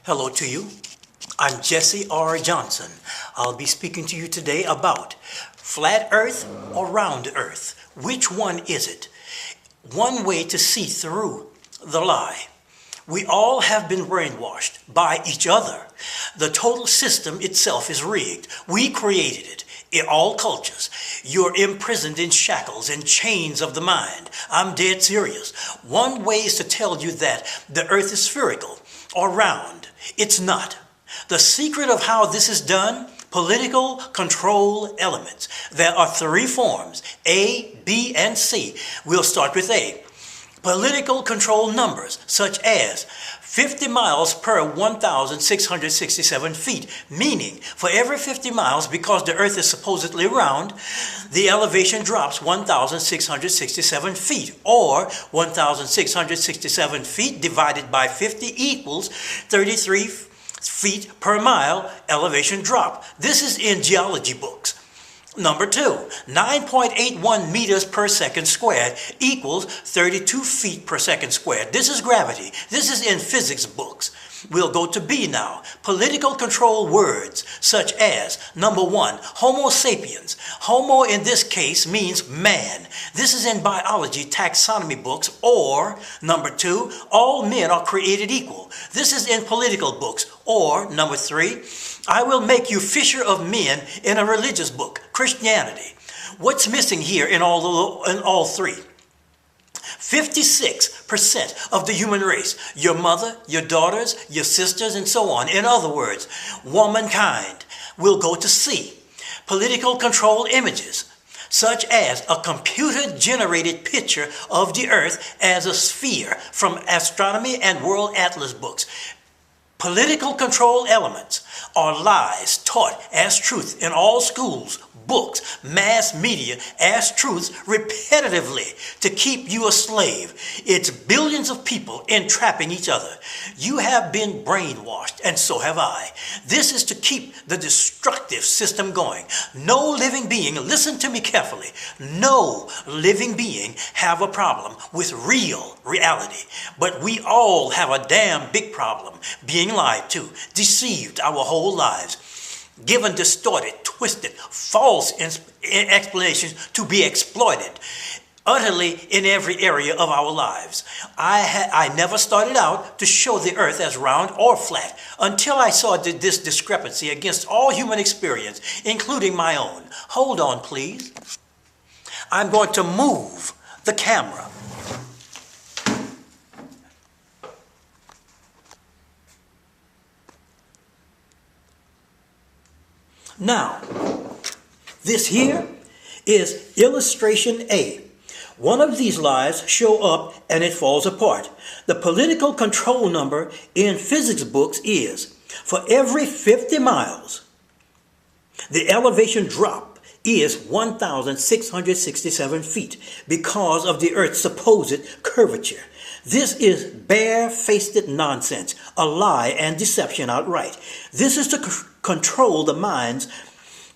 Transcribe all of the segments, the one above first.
Hello to you. I'm Jesse R. Johnson. I'll be speaking to you today about flat earth or round earth. Which one is it? One way to see through the lie. We all have been brainwashed by each other. The total system itself is rigged. We created it. In all cultures, you're imprisoned in shackles and chains of the mind. I'm dead serious. One way is to tell you that the earth is spherical or round. It's not. The secret of how this is done, political control elements. There are three forms, A, B, and C. We'll start with A. Political control numbers, such as 50 miles per 1,667 feet, meaning for every 50 miles, because the earth is supposedly round, the elevation drops 1,667 feet, or 1,667 feet divided by 50 equals 33 feet per mile elevation drop. This is in geology books. Number 2, 9.81 meters per second squared equals 32 feet per second squared. This is gravity. This is in physics books. We'll go to B now. Political control words such as, number 1, Homo sapiens. Homo in this case means man. This is in biology taxonomy books. Or, number 2, all men are created equal. This is in political books. Or, number 3, I will make you fisher of men in a religious book, Christianity. What's missing here in all three? 56% of the human race, your mother, your daughters, your sisters, and so on. In other words, womankind will go to C. Political control images, such as a computer-generated picture of the earth as a sphere from astronomy and world atlas books. Political control elements are lies taught as truth in all schools, books, mass media as truths repetitively to keep you a slave. It's billions of people entrapping each other. You have been brainwashed, and so have I. This is to keep the destructive system going. No living being, listen to me carefully, no living being have a problem with real reality. But we all have a damn big problem being lied to, deceived our whole lives, given distorted, twisted, false explanations to be exploited utterly in every area of our lives. I never started out to show the earth as round or flat until I saw this discrepancy against all human experience, including my own. Hold on, please. I'm going to move the camera. Now, this here is illustration A. One of these lies show up and it falls apart. The political control number in physics books is, for every 50 miles, the elevation drop is 1,667 feet because of the Earth's supposed curvature. This is bare-faced nonsense, a lie and deception outright. This is to control the minds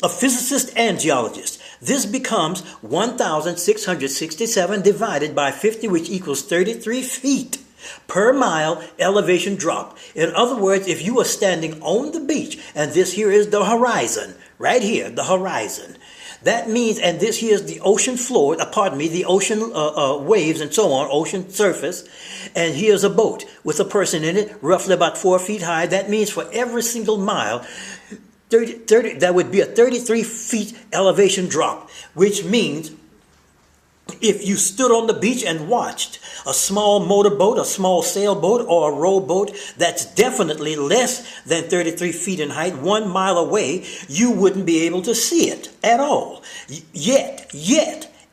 of physicists and geologists. This becomes 1,667 divided by 50, which equals 33 feet per mile elevation drop. In other words, if you are standing on the beach, and this here is the horizon, right here, the horizon, that means, and this here is the ocean floor, the ocean waves and so on, ocean surface, and here's a boat with a person in it, roughly about 4 feet high. That means for every single mile, 30, that would be a 33 feet elevation drop, which means if you stood on the beach and watched a small motorboat, a small sailboat, or a rowboat that's definitely less than 33 feet in height, 1 mile away, you wouldn't be able to see it at all. Yet,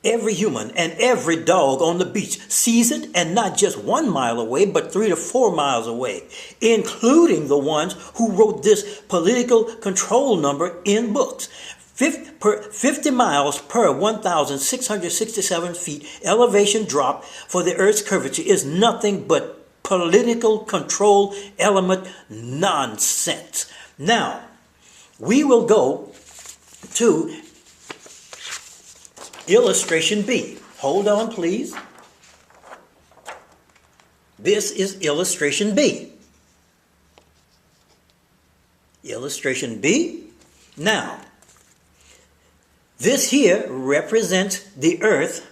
every human and every dog on the beach sees it, and not just 1 mile away, but 3 to 4 miles away, including the ones who wrote this political control number in books. 50 miles per 1,667 feet elevation drop for the Earth's curvature is nothing but political control element nonsense. Now, we will go to illustration B. Hold on, please. This is illustration B. Illustration B. Now, this here represents the Earth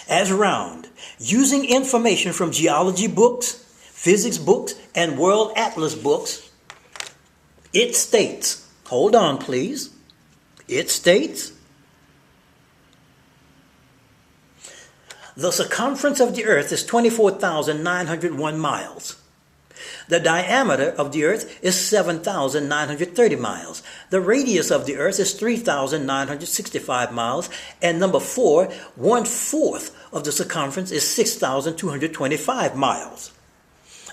as round. Using information from geology books, physics books, and world atlas books, it states, hold on please, it states, the circumference of the Earth is 24,901 miles. The diameter of the Earth is 7,930 miles. The radius of the Earth is 3,965 miles. And number 4, 1/4 of the circumference is 6,225 miles.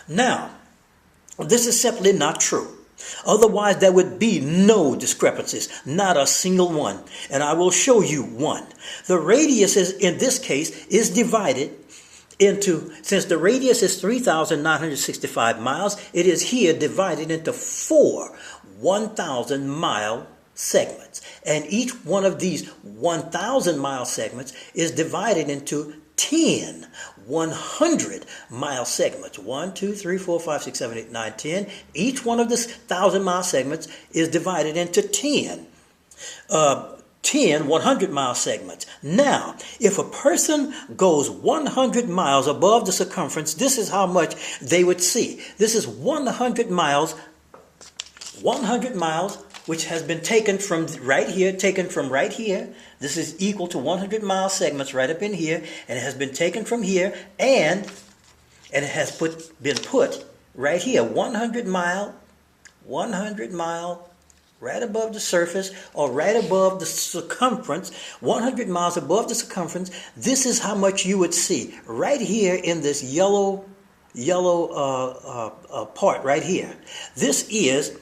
Now, this is simply not true. Otherwise, there would be no discrepancies, not a single one. And I will show you one. The radius is, in this case, is divided into, since the radius is 3,965 miles, it is here divided into 4 1,000-mile segments. And each one of these 1,000-mile segments is divided into 10 100-mile segments. 1, 2, 3, 4, 5, 6, 7, 8, 9, 10. Each one of the 1,000-mile segments is divided into 10 100-mile segments. Now, if a person goes 100 miles above the circumference, this is how much they would see. This is 100 miles, which has been taken from right here, This is equal to 100-mile segments right up in here, and it has been taken from here, and it has been put right here, 100 mile, right above the surface, or right above the circumference, 100 miles above the circumference. This is how much you would see right here in this yellow part right here. This is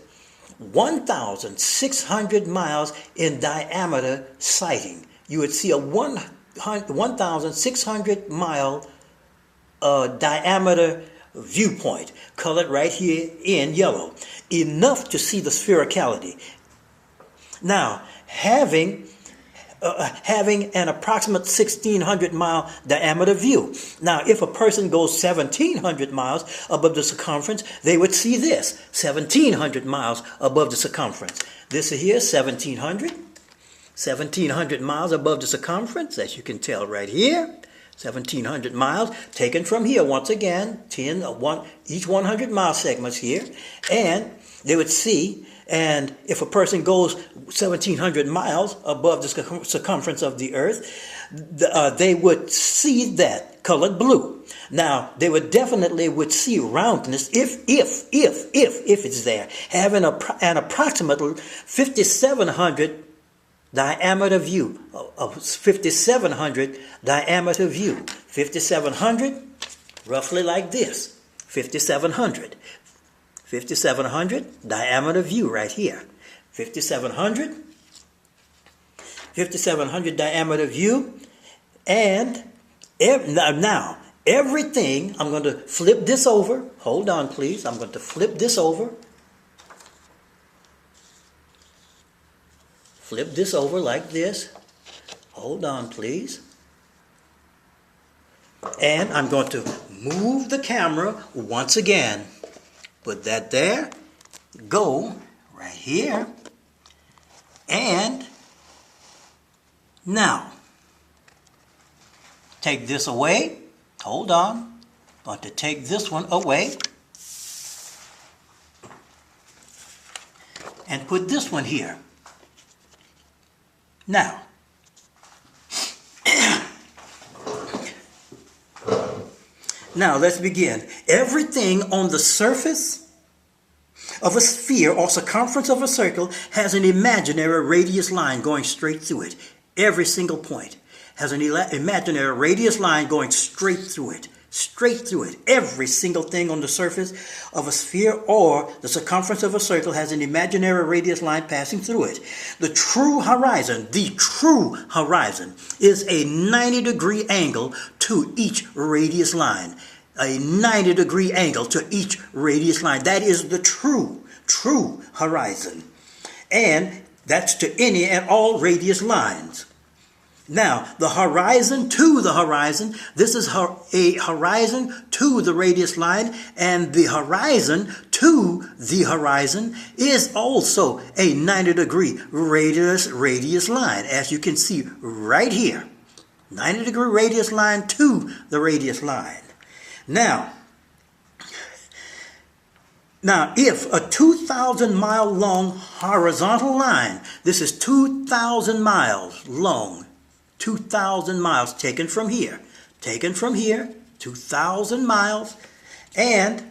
1,600 miles in diameter sighting. You would see a 1,600 mile diameter viewpoint, colored right here in yellow, enough to see the sphericality. Now, having an approximate 1,600 mile diameter view. Now, if a person goes 1,700 miles above the circumference, they would see this, 1,700 miles above the circumference. This is here, 1,700 miles above the circumference, as you can tell right here. 1,700 miles taken from here. Once again, each 100-mile segments here. And they would see, and if a person goes 1,700 miles above the circumference of the Earth, they would see that colored blue. Now, they would definitely see roundness if it's there, having an approximately 5,700 diameter view, of 5,700 diameter view. 5,700, roughly like this. 5,700 diameter view right here. 5,700 diameter view. And now, everything, I'm going to flip this over. Hold on, please. I'm going to flip this over. Flip this over like this. Hold on, please. And I'm going to move the camera once again. Put that there. Go right here. And now, take this away. Hold on. I'm going to take this one away. And put this one here. Now, let's begin. Everything on the surface of a sphere or circumference of a circle has an imaginary radius line going straight through it. Every single point has an imaginary radius line going straight through it. Every single thing on the surface of a sphere or the circumference of a circle has an imaginary radius line passing through it. The true horizon is a 90-degree angle to each radius line. A 90-degree angle to each radius line. That is the true horizon. And that's to any and all radius lines. Now, the horizon to the horizon, this is a horizon to the radius line, and the horizon to the horizon is also a 90-degree radius line, as you can see right here. 90-degree radius line to the radius line. Now, if a 2,000 mile long horizontal line, this is 2,000 miles long, 2,000 miles taken from here, 2,000 miles, and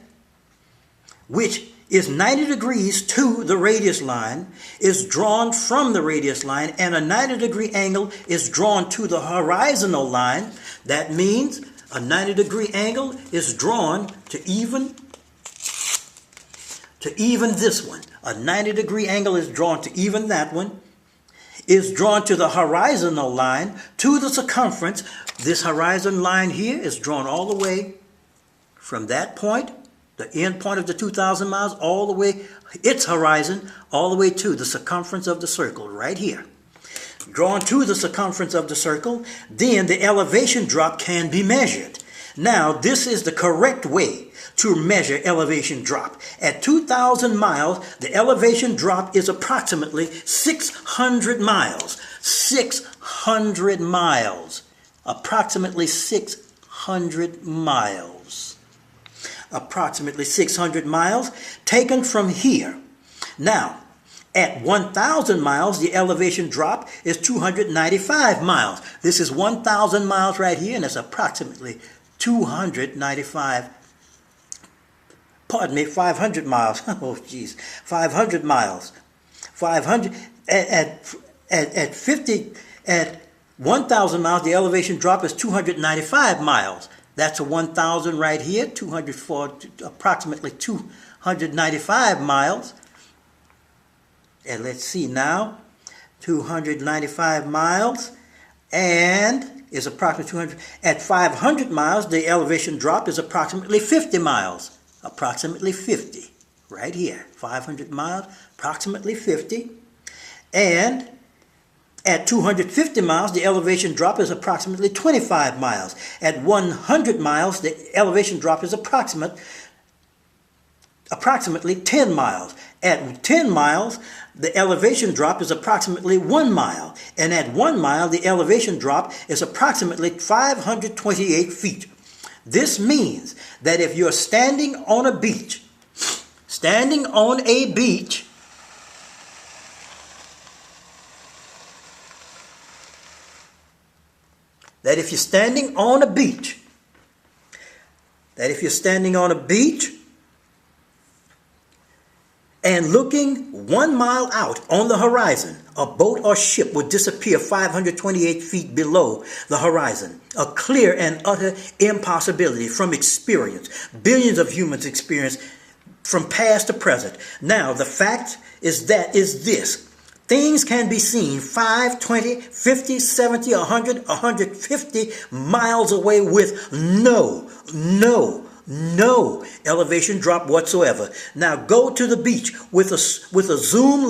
which is 90 degrees to the radius line, is drawn from the radius line, and a 90-degree angle is drawn to the horizontal line. That means a 90-degree angle is drawn to even this one. A 90-degree angle is drawn to even that one, is drawn to the horizontal line, to the circumference. This horizon line here is drawn all the way from that point, the end point of the 2,000 miles, all the way, its horizon, all the way to the circumference of the circle right here. Drawn to the circumference of the circle, then the elevation drop can be measured. Now, this is the correct way to measure elevation drop. At 2,000 miles, the elevation drop is approximately 600 miles. 600 miles. Approximately 600 miles. Approximately 600 miles taken from here. Now, at 1,000 miles, the elevation drop is 295 miles. This is 1,000 miles right here, and it's approximately 500 miles. Oh, geez. 500 miles. 500, at 1,000 miles, the elevation drop is 295 miles. That's a 1,000 right here, 204, approximately 295 miles. And let's see now, 295 miles, and is approximately 200. At 500 miles, the elevation drop is approximately 50 miles. Approximately 50, right here. 500 miles, approximately 50. And at 250 miles, the elevation drop is approximately 25 miles. At 100 miles, the elevation drop is approximately 10 miles. At 10 miles, the elevation drop is approximately 1 mile. And at 1 mile, the elevation drop is approximately 528 feet. This means that if you're standing on a beach, that if you're standing on a beach and looking 1 mile out on the horizon, a boat or ship would disappear 528 feet below the horizon. A clear and utter impossibility from experience. Billions of humans experience from past to present. Now, the fact is this. Things can be seen 5, 20, 50, 70, 100, 150 miles away with no elevation drop whatsoever. Now go to the beach with a zoom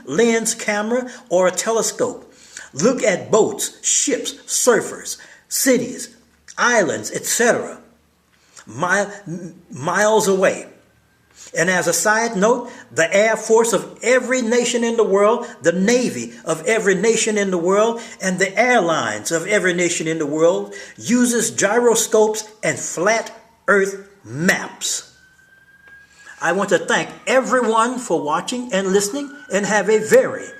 lens camera or a telescope. Look at boats, ships, surfers, cities, islands, etc. Miles away. And as a side note, the Air Force of every nation in the world, the Navy of every nation in the world, and the airlines of every nation in the world uses gyroscopes and flat Earth maps. I want to thank everyone for watching and listening, and have a very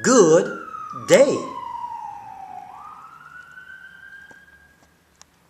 good day.